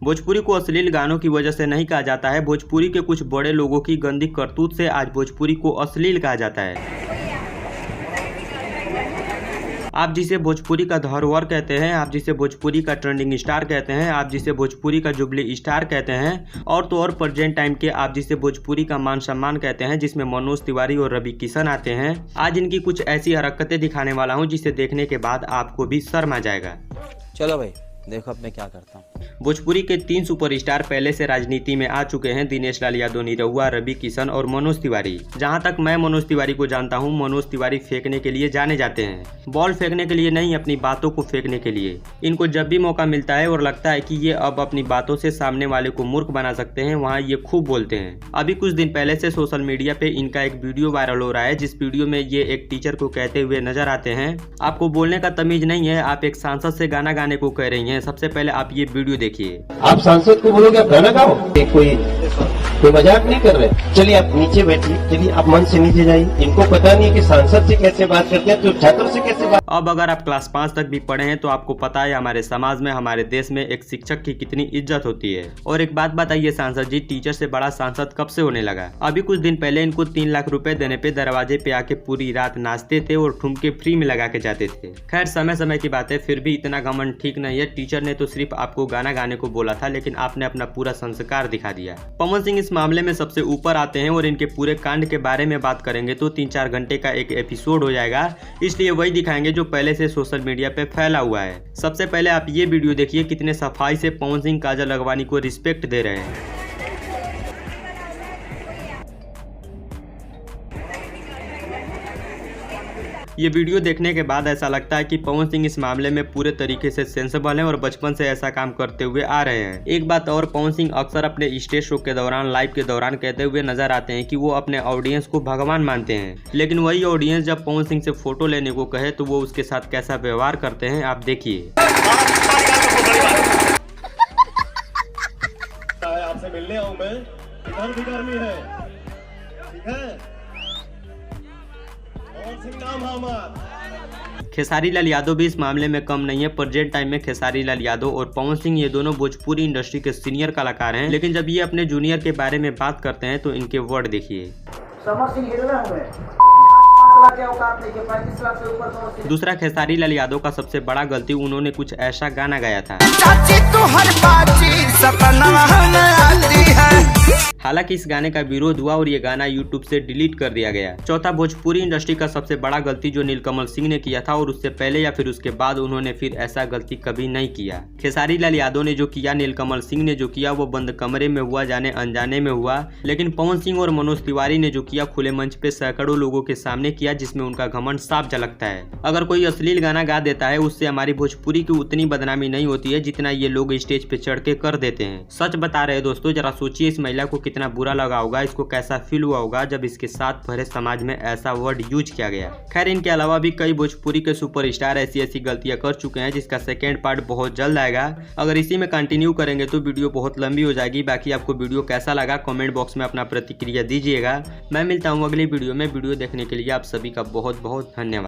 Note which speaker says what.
Speaker 1: भोजपुरी को अश्लील गानों की वजह से नहीं कहा जाता है, भोजपुरी के कुछ बड़े लोगों की गंदी करतूत से आज भोजपुरी को अश्लील कहा जाता है। आप जिसे भोजपुरी का धरोहर कहते हैं, आप जिसे भोजपुरी का ट्रेंडिंग स्टार कहते हैं, आप जिसे भोजपुरी का जुबली स्टार कहते हैं और तो और प्रेजेंट टाइम के आप जिसे भोजपुरी का मान सम्मान कहते हैं, जिसमें मनोज तिवारी और रवि किशन आते हैं, आज इनकी कुछ ऐसी हरकतें दिखाने वाला हूं जिसे देखने के बाद आपको भी शर्म आ जाएगा।
Speaker 2: चलो भाई देखो अब मैं क्या करता हूँ।
Speaker 1: भोजपुरी के 3 सुपरस्टार पहले से राजनीति में आ चुके हैं, दिनेश लाल यादव निरहुआ, रवि किशन और मनोज तिवारी। जहां तक मैं मनोज तिवारी को जानता हूं, मनोज तिवारी फेंकने के लिए जाने जाते हैं, बॉल फेंकने के लिए नहीं, अपनी बातों को फेंकने के लिए। इनको जब भी मौका मिलता है और लगता है कि ये अब अपनी बातों से सामने वाले को मूर्ख बना सकते हैं, वहाँ ये खूब बोलते हैं। अभी कुछ दिन पहले से सोशल मीडिया पे इनका एक वीडियो वायरल हो रहा है, जिस वीडियो में ये एक टीचर को कहते हुए नजर आते हैं, आपको बोलने का तमीज नहीं है, आप एक सांसद से गाना गाने को कह रही हैं। सबसे पहले आप ये वीडियो देखिए।
Speaker 3: आप सांसद को बोलोगे आप गाना गाओ, कोई मजाक नहीं कर रहे। चलिए आप नीचे बैठिए, चलिए आप मन से नीचे जाइए। इनको पता नहीं है कि सांसद से कैसे बात करते हैं, तो छात्रों से कैसे बात।
Speaker 1: अब अगर आप क्लास 5 तक भी पढ़े हैं तो आपको पता है हमारे समाज में, हमारे देश में एक शिक्षक की कितनी इज्जत होती है। और एक बात बताइए सांसद जी, टीचर से बड़ा सांसद कब से होने लगा? अभी कुछ दिन पहले इनको 3 लाख रुपए देने पे दरवाजे पे आके पूरी रात नाचते थे और ठुमके फ्री में लगा के जाते थे। खैर समय समय की बात है, फिर भी इतना घमंड ठीक नहीं है। टीचर ने तो सिर्फ आपको गाना गाने को बोला था, लेकिन आपने अपना पूरा संस्कार दिखा दिया। पवन सिंह इस मामले में सबसे ऊपर आते हैं और इनके पूरे कांड के बारे में बात करेंगे तो 3-4 घंटे का एक एपिसोड हो जाएगा, इसलिए वही दिखाएंगे जो पहले से सोशल मीडिया पे फैला हुआ है। सबसे पहले आप ये वीडियो देखिए, कितने सफाई से पवन सिंह काजल अगवानी को रिस्पेक्ट दे रहे हैं। ये वीडियो देखने के बाद ऐसा लगता है कि पवन सिंह इस मामले में पूरे तरीके से सेंसिबल हैं और बचपन से ऐसा काम करते हुए आ रहे हैं। एक बात और, पवन सिंह अक्सर अपने स्टेज शो के दौरान, लाइव के दौरान कहते हुए नजर आते हैं कि वो अपने ऑडियंस को भगवान मानते हैं, लेकिन वही ऑडियंस जब पवन सिंह से फोटो लेने को कहे तो वो उसके साथ कैसा व्यवहार करते हैं, आप देखिए।
Speaker 4: आपसे मिलने आऊं मैं, इधर भी गर्मी है, ठीक है?
Speaker 1: खेसारी लाल यादव भी इस मामले में कम नहीं है। प्रेजेंट टाइम में खेसारी लाल यादव और पवन सिंह ये दोनों भोजपुरी इंडस्ट्री के सीनियर कलाकार हैं, लेकिन जब ये अपने जूनियर के बारे में बात करते हैं तो इनके वर्ड देखिए। दूसरा, खेसारी लाल यादव का सबसे बड़ा गलती, उन्होंने कुछ ऐसा गाना गाया था। हालांकि इस गाने का विरोध हुआ और ये गाना यूट्यूब से डिलीट कर दिया गया। चौथा, भोजपुरी इंडस्ट्री का सबसे बड़ा गलती जो नीलकमल सिंह ने किया था और उससे पहले या फिर उसके बाद उन्होंने फिर ऐसा गलती कभी नहीं किया। खेसारी लाल यादव ने जो किया, नीलकमल सिंह ने जो किया, वो बंद कमरे में हुआ, जाने अनजाने में हुआ। लेकिन पवन सिंह और मनोज तिवारी ने जो किया, खुले मंच पे सैकड़ों लोगों के सामने किया, जिसमें उनका घमंड साफ झलकता है। अगर कोई अश्लील गाना गा देता है, उससे हमारी भोजपुरी की उतनी बदनामी नहीं होती है जितना ये लोग स्टेज पे चढ़ के कर देते हैं। सच बता रहे दोस्तों, जरा सोचिए इस महिला को कितना बुरा लगा होगा, इसको कैसा फील हुआ होगा जब इसके साथ भरे समाज में ऐसा वर्ड यूज किया गया। खैर इनके अलावा भी कई भोजपुरी के सुपरस्टार ऐसी गलतियां कर चुके हैं, जिसका सेकेंड पार्ट बहुत जल्द आएगा। अगर इसी में कंटिन्यू करेंगे तो वीडियो बहुत लंबी हो जाएगी। बाकी आपको वीडियो कैसा लगा कमेंट बॉक्स में अपना प्रतिक्रिया दीजिएगा। मैं मिलता हूँ अगली वीडियो में। वीडियो देखने के लिए आप सभी का बहुत बहुत धन्यवाद।